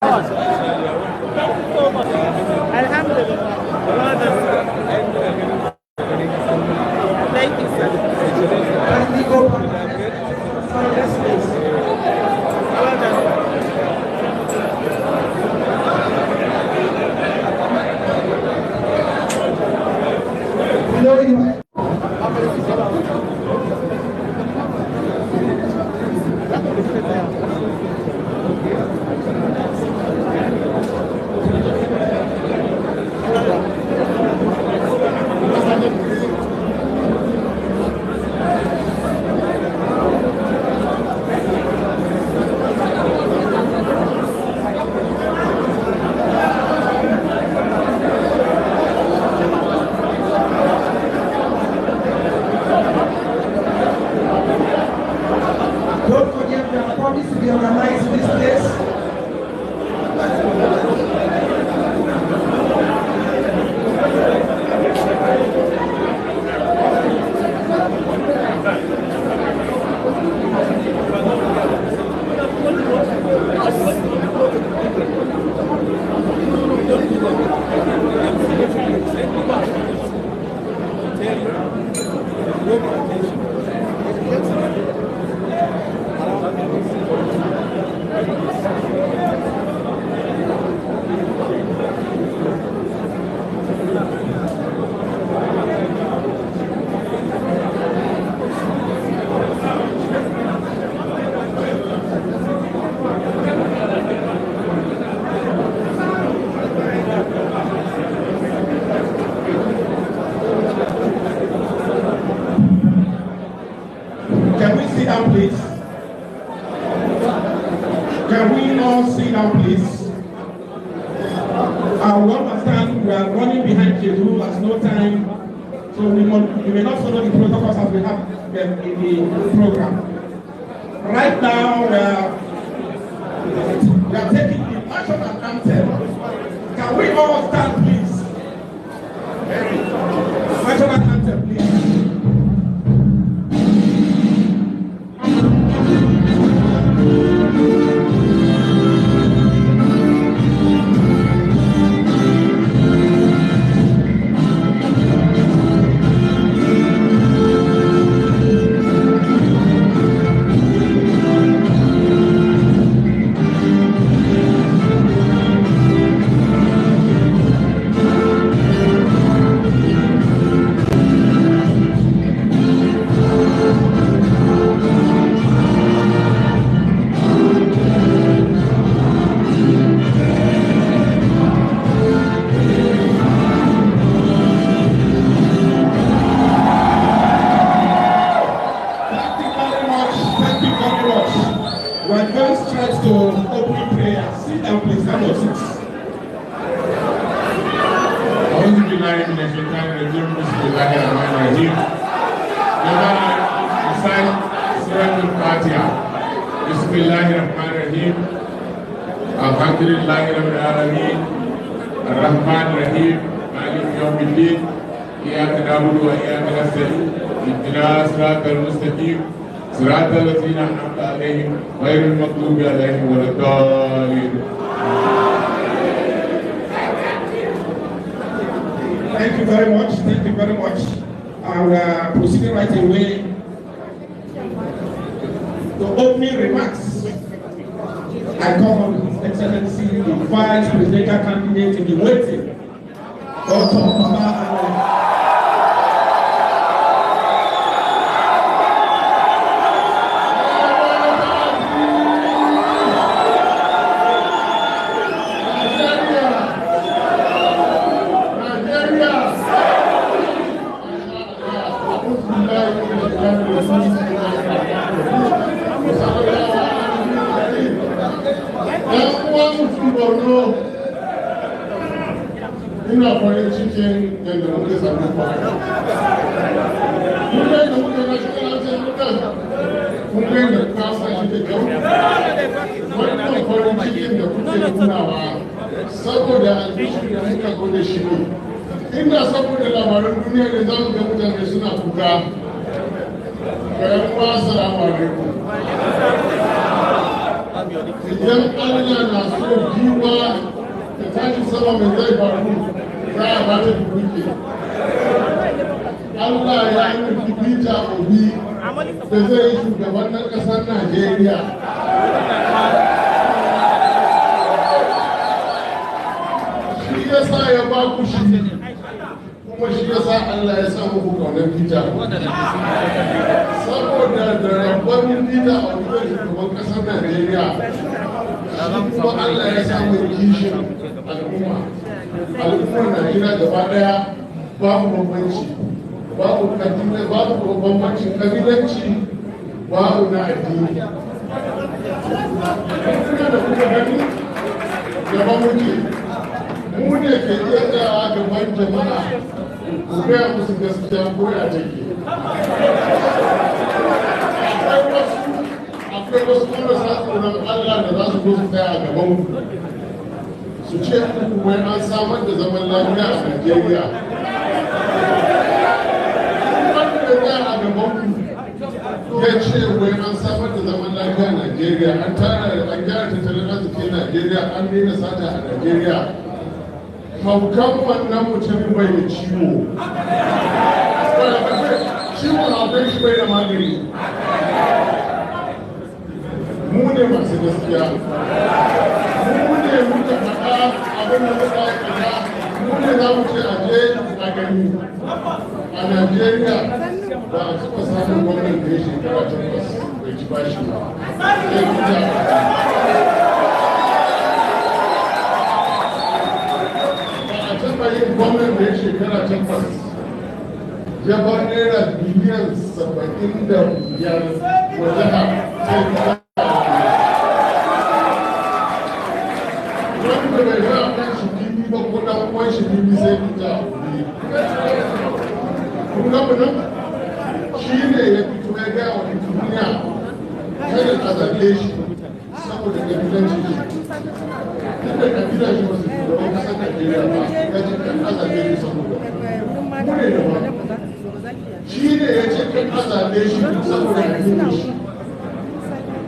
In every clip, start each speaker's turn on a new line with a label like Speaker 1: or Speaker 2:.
Speaker 1: Thank you, sir.
Speaker 2: Don't forget we are promised to be organizing this place. Can we sit down, please? Can we all sit down, please? We understand we are running behind schedule, there's no time, so we may not follow the protocols as we have them in the program. Right now, we are taking the national anthem. Can we all stand, please? National anthem, please. We're going straight to opening prayer. Sit down, please. Have your seats.
Speaker 3: أعوذ بالله من الشيطان الرجيم بسم الله الرحمن الرحيم. Never recite Surah Al-Fatiha. بسم الله الرحمن الرحيم. الحمد لله رب العالمين. الرحمن الرحيم. مالك يوم الدين. إياك نعبد وإياك نستعين. اهدنا الصراط المستقيم. صراط الذين أنعمت عليهم غير المغضوب عليهم ولا الضالين.
Speaker 2: Thank you very much. Thank you very much. I'll proceed right away to opening remarks. I call on His Excellency, the Vice Presidential Candidate in the waiting, Dr. Baba Ala-Igbo.
Speaker 3: Borno, ina farin cikin yadda muke samu fara. Mun ga yadda muke national anthem mukan, mun ga yadda kasa shi da kyau. Wannan farin cikin da kuke nunawa saboda albishir da muka zo da shi ne. Inda saboda labaran duniya da za mu ga mutane suna kuka. Ga yan uwa, assalamu alaikum. Idan Allah na so biyu gama mai zai faru za a ba ta duke. Allah ya yi nufi Peter Obi da zai yi shugaban na ƙasar Najeriya. Shi ya sa ya ba ku shi, kuma shi ya sa Allah ya sa muku kaunar Peter. Saboda da rabon Peter Obi da shugaban ƙasar Najeriya, kuma Allah ya sa mai kishin al'umma. Al'ummar Najeriya gaba ɗaya babu bambanci. Babu bambancin kabilanci, babu na addini. Kuna da kuka gani gaba muke, mu ne ke iya tsayawa gaban jama'a ku gaya musu gaskiya ko ya take. Akwai wasu marasa tsoron Allah da za su zo su tsaya a gaban ku su ce muku wai an samar da zaman lafiya a Najeriya. Ya ce wai an samar da zaman lafiya a Najeriya, an gyara tattalin arzikin Najeriya, an daina sata a Najeriya. Haukan wannan mutumin bai da ciwo. Ciwon akwai shi bai da magani. Mu ne masu gaskiya. Mu ne muka faɗa abin da muka aikata. Mu ne za mu ce a je a gani. A Najeriya ba a taɓa samun gwamnan da ya shekara 8 bai ci bashi ba. Ba a taɓa yin gwamnan da ya shekara 8 ya bar naira biliyan 75 wa jiha sai ta wanda bai ga kan shi bibi ba ko dan uwan shi bibi sai ta kun ga nan shi ne ya fito ya gaya wa duniya kada a zaɓe shi saboda kabilanci shi tunda kabila shi wasu shugaban ƙasar Najeriya ba ya ce kan a zaɓe shi saboda mu ne da ba shi ne ya ce kan a zaɓe shi saboda kabila shi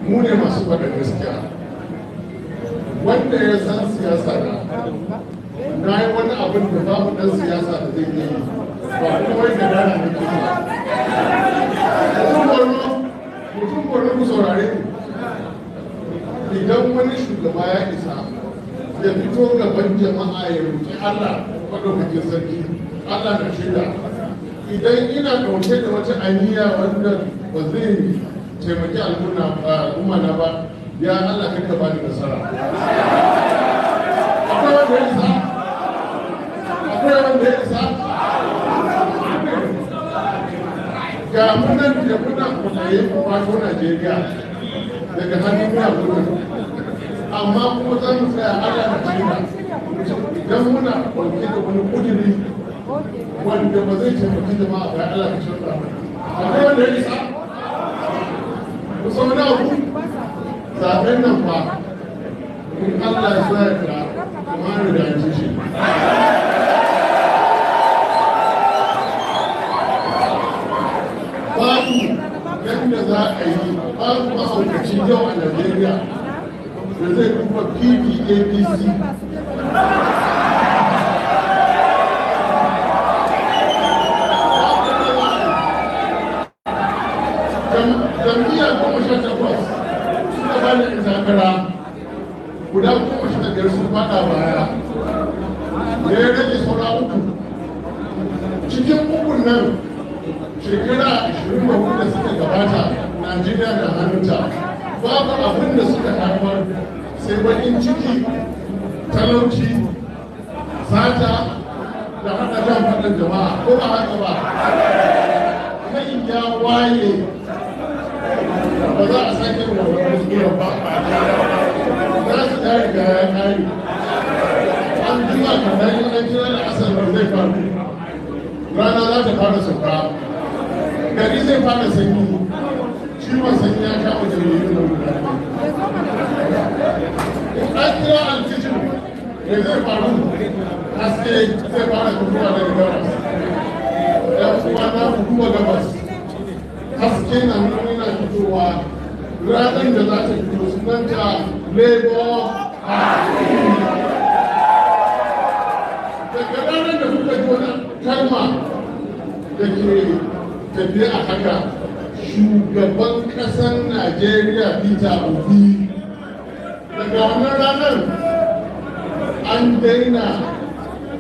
Speaker 3: mu ne masu faɗa gaskiya wanda ya san siyasa na yi wani abin da babu ɗan siyasa da zai yi ba kuma wai da dana da ke mutum borno ku saurare idan wani shugaba ya isa ya fito gaban jama'a ya roƙi Allah maɗaukakin sarki Allah na shida idan ina ɗauke da wata aniya wanda ba zai taimaki al'umma na ba ya Allah kai ka bani nasara akwai wanda ya isa ga munan da muna kwaye kwato Najeriya daga hannun yakunan amma kuma za mu tsaya Allah na cina idan muna ɗauke da wani kudiri wanda ba zai taimaki jama'a ba Allah ka shirya akwai wanda ya isa kusan na ku zaɓen nan fa in Allah ya sa ya ka kuma da ya ci shi babu yadda za a yi babu mahaukaci yau a Najeriya da zai kuma PDAPC jam'iyya 18 suka ba da takara guda 15 sun fada baya da ya rage saura 3 cikin 3 nan shekara 24 da suka gabata Najeriya da hannunta babu abin da suka haifar sai bakin ciki talauci sata da hada jan faɗin jama'a ko ba haka ba kai ya waye ba za a sake wannan kuskuren ba za su ya riga ya kare an jima kamar yin an kira da asar da zai faru rana za ta fara sauka gari zai fara sanyi ciwon sanyi ya kama jami'in da guda in an kira alfijin da zai faru haske zai fara fitowa daga gabas ya kuma na kuma gabas haske na nuna fitowa ranar da za ta fito sunanta Labour Party. tafiya a haka shugaban ƙasar Najeriya Peter Obi daga wannan ranar an daina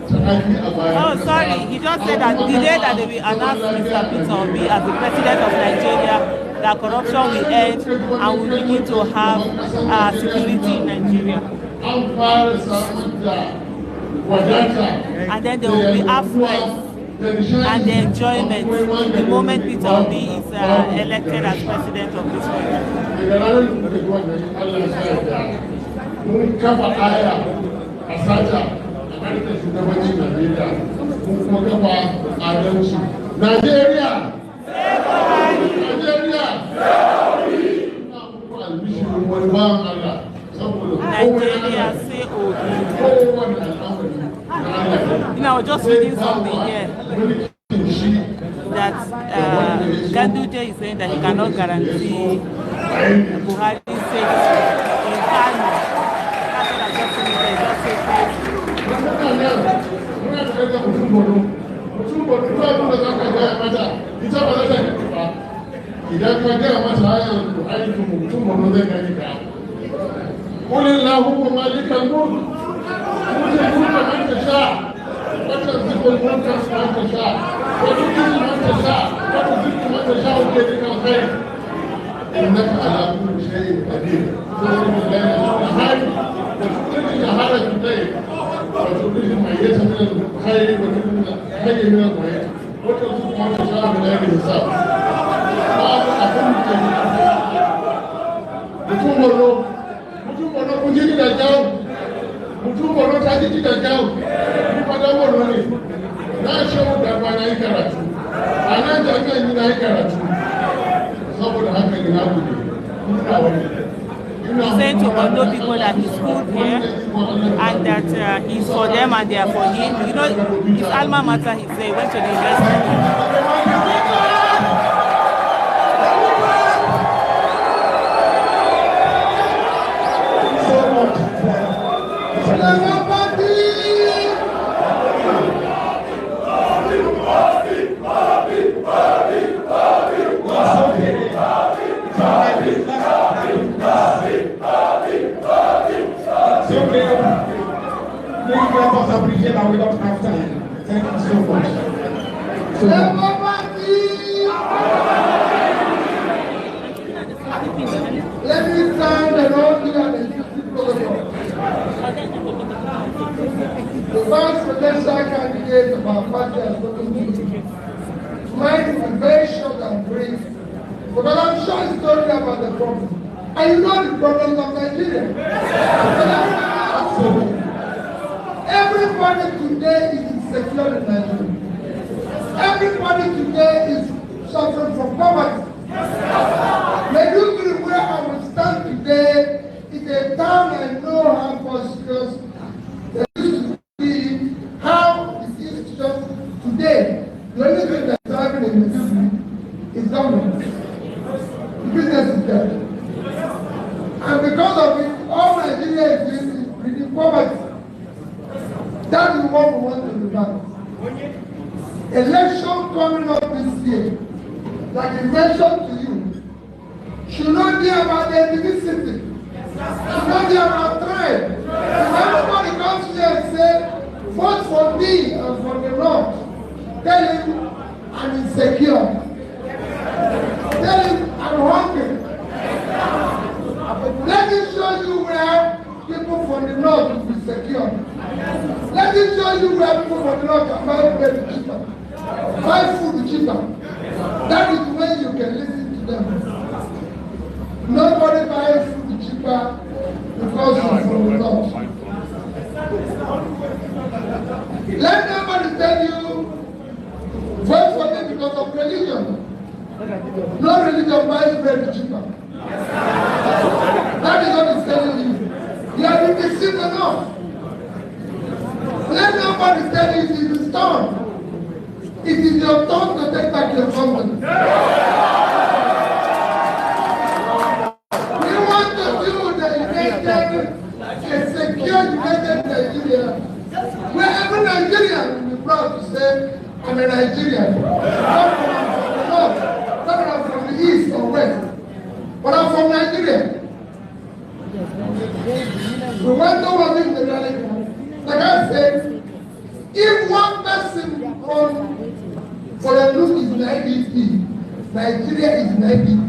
Speaker 3: ta'adi a bayan.
Speaker 1: Oh, sorry, he just said that the day that they will announce Mr. Peter Obi as the president of Nigeria, that corruption will end and we begin to have security in Nigeria. And then there will be affluence and the enjoyment the moment Peter Obi is elected as president of this country.
Speaker 3: Nigeria!
Speaker 1: Nigeria, say Obi. You know, just reading something here that Ganduje is saying that he cannot guarantee Buhari's safety in Kano. That's what I just said.
Speaker 3: Idan ka gaya masa hanyar aikin mutum wani zai gani ka. Kulin lahu malikan mulk, tutil mulka man tasha, wa tanzilul mulka man tasha, wa tu'izzu man tasha, wa tuzillu man tasha bi yadika al-khayr. Innaka ala kulli shay'in qadir. Tu'minu billahi al-hayy, wa tu'minu al-hayy al-tayyib, wa tu'minu al-mayyita min al-khayr, wa tu'minu al-hayy min al-mayyit, wa tuzillu man tasha bi ghairi hisab. Mutum Borno kun ji da jawo, mutum Borno ta ji da jawo, ni fada Borno ne, na shehu da ba na yi karatu, a nan jami'an yi na yi karatu, saboda haka ni na gudu, ina wani.
Speaker 1: He's saying to Borno people that he's good here and that he's for them and they are for him. You know, his alma mater, he said, went to the university.
Speaker 2: Appreciate that we don't have time. Thank you so much.
Speaker 4: Let me stand and all you and the protocol. The vice presidential candidate of our party has spoken to you. Mine is very short and brief, but I'm sure it's talking about the problem. And you know the problems of Nigeria. Everybody today is insecure in Nigeria. Everybody today is suffering from poverty. Maiduguri, where I will stand today, is a town I know how prosperous there used to be, how it is just today. The only thing that's happening in Maiduguri is government. The business is dead. And because of it, all Nigeria is in poverty. That is what we want to do now. Election coming up this year, like I mentioned to you, should not be about ethnicity, should not be about tribe. If everybody comes here and says, vote for me and for the Lord, tell him I'm insecure. Tell him I'm hungry. Let me show you where people from the North will be secure. Let me show you where people from the North can buy bread cheaper, buy food cheaper. That is when you can listen to them. Nobody buys food cheaper because it's from the North. Let nobody tell you, vote for them because of religion. No religion buys bread cheaper. That is what it's telling you. You have been deceived enough. Let nobody tell you it is his turn. It is your turn to take back your company. We want to build a united, a secure united Nigeria, where every Nigerian will be proud to say, I'm a Nigerian. Not from the North. are from Nigeria. We went over in the rally. Like I said, if one person for a look is an IDP, Nigeria is an IDP.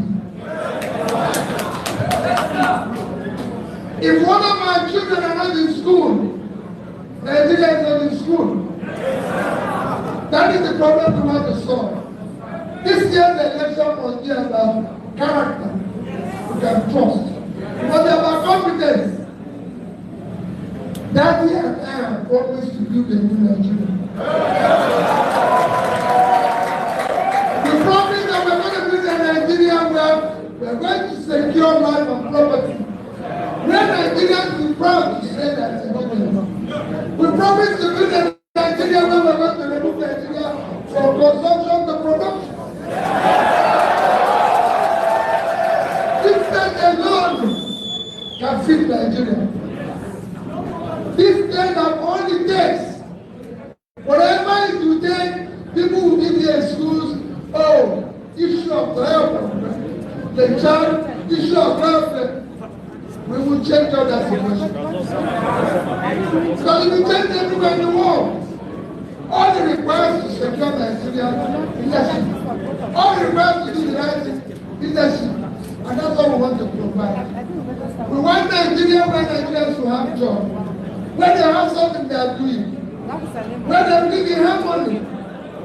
Speaker 4: If one of my children are not in school, Nigeria is not in school. That is the problem we want to solve. This year's election must be about character. We can trust. It must be about competence. Datti and I have always to build a new Nigeria. We promise that we're going to build a Nigeria where we're going to secure life and property. Where Nigerians will be proud to say that it's a government. We promise to build a Nigeria where we're going to remove Nigeria from consumption to production. This state alone can feed Nigeria. This state have all it takes. Whatever it will take, people will be in their schools. Oh, issue of health, the child, issue of welfare. We will change all that situation. Because we change everywhere in the world. All it requires to secure Nigeria leadership. All it requires to do the right leadership. And that's what we want to provide. We want Nigeria where Nigerians will have jobs. Where they have something they are doing. Where they're living harmony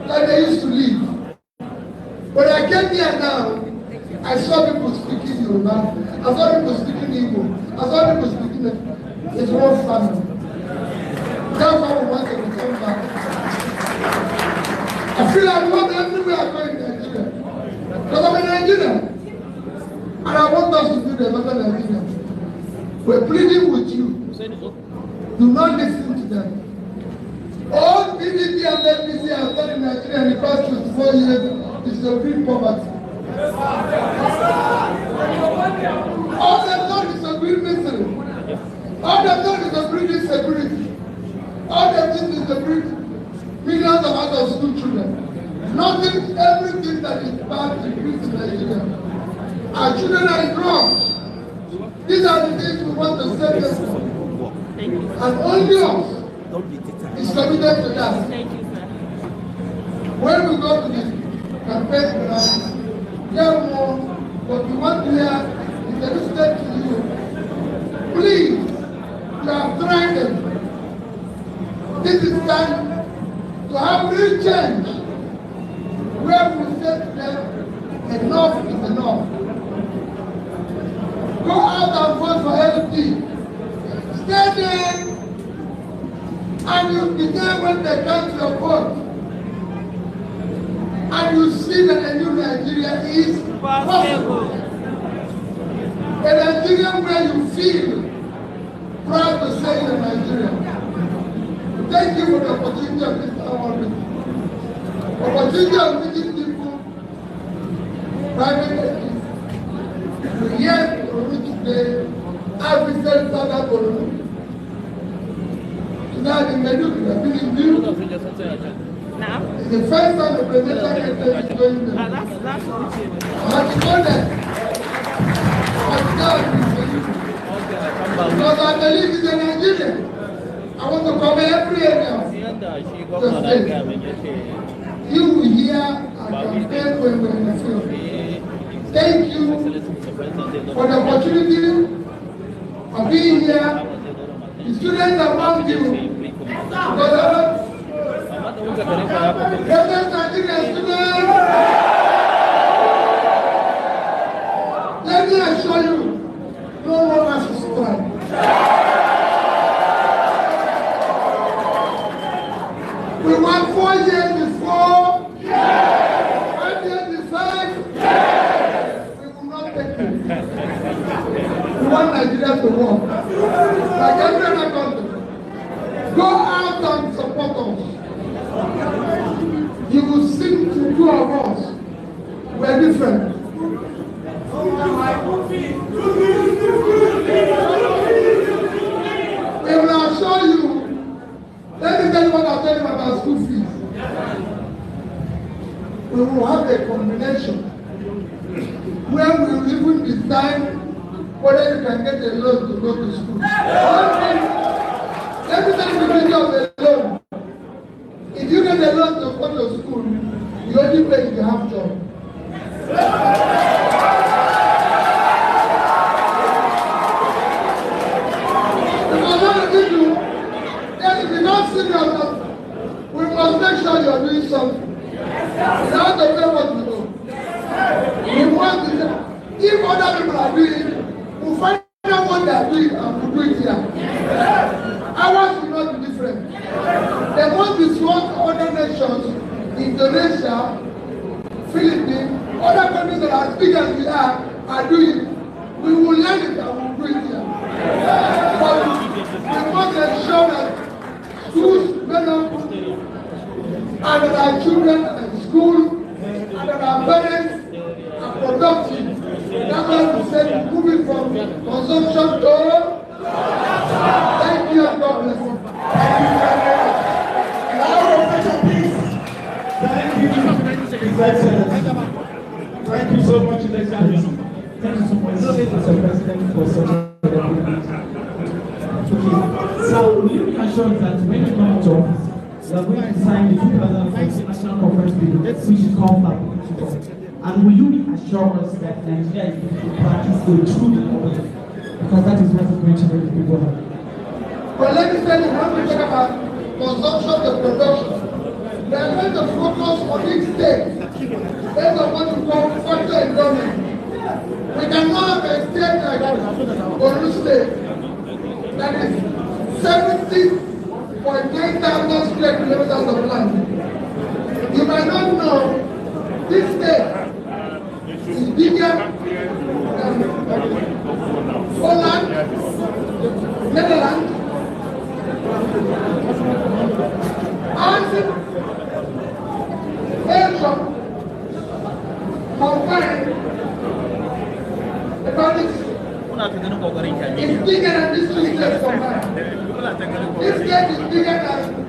Speaker 4: like they used to live. When I came here now, I saw people speaking Yoruba. I saw people speaking Igbo. I saw people speaking it's one family. That's how we want to return back. I feel like what everywhere going in Nigeria. Because I'm a Nigerian. And I want us to do the better Nigeria. We're pleading with you. Do not listen to them. All PDP and NDC have done in Nigeria in the past 24 years is to bring poverty. All they've done is to bring misery. All they've done is to bring insecurity. All they've done is to bring millions of out of school children. Nothing, everything that is bad to bring to Nigeria. Our children are in wrong. These are the things we want to save them from. And only us is committed to that. When we go to the campaign ground, there more, but we want to hear is a message to you. Please, you have tried them. This is time to have real change. Where we say to them, enough is enough. Go out and vote for LP. Stay there, and you'll be there when they count your vote. And you see that a new Nigeria is possible. A Nigeria where you feel proud to say you're Nigerian. Thank you for the opportunity of this hour. Opportunity of meeting people privately. We're here today. I visited Datti Borno. Tonight in Meduguri, I've been in Meduguri. It's the first time the presidential candidate is going there. I have to go there. Because I believe it's a Nigerian. I want to cover every area. You will hear and campaign when we're in the field. Thank you for the opportunity of being here. The students among you. Present Nigerian students, let me assure you, no one has to strike. We want 4 years before, 5 years before, we will not take it. We want Nigeria to work. Like every other country. Go out and support us. You will see the two of us. We're different. We will assure you. Let me tell you what I'll tell you about school fees. We will have a combination where we will even decide whether you can get a loan to go to school. Let me tell you the beauty of a loan. If you get a loan to go to school, you only pay if you have job. Because what if you if you're not serious, we must make sure you're doing something. You have to pay what you do. We want to, if other people are doing it, we'll find out what they are doing and we'll do it here. Ours will not be different. They want to swap other nations, Indonesia, Philippines, other countries that are as big as we are doing it. We will learn it and we'll do it here. But we must ensure that schools may not put and that our children are in school and that our parents are productive. That's why we said moving from consumption to thank you and God bless you.
Speaker 2: Thank you, His Excellency. Thank you so much, His Excellency. Thank you so much, Mr. President, for such a so we assure that when you come to office, we are going to sign the 2014 National Conference Bill, which is called that. And will you assure us that Nigeria is going to practice the true economy? Because that is what is going to make people happy.
Speaker 4: But let me tell you, when we talk about consumption and production, we are going to focus on each state based on what we call factor economy. We cannot have a state like Borno State that is 70,900 square kilometers of land. You might not know this state is bigger than Holland, Netherlands, and Belgium combined. About this is bigger than these two states combined. This state is bigger than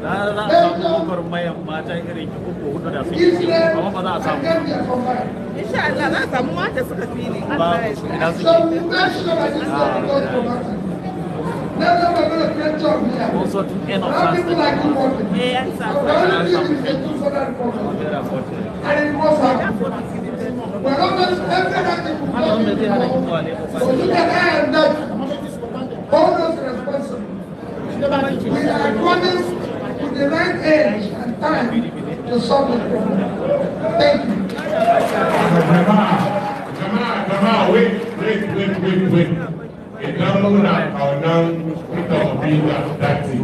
Speaker 4: Belgium, Israel, and Gambia combined.
Speaker 1: Inshallah, that's a much as a feeling.
Speaker 4: So we make sure that this state goes productive. That's why we're going to create jobs here.
Speaker 1: Also to end of
Speaker 4: Now people like you working.
Speaker 1: Yeah,
Speaker 4: The only thing is the 200 program. And it was happening. We're not going to every night people go to the so you can add that hold us responsible. We are running with the right age and time to solve the problem. Thank you.
Speaker 3: Jamaa, wait. It doesn't our now Obi Datti.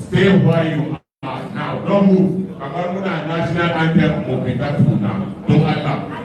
Speaker 3: Stay where you are now. Don't move. Our national anthem will be that now. Don't allow.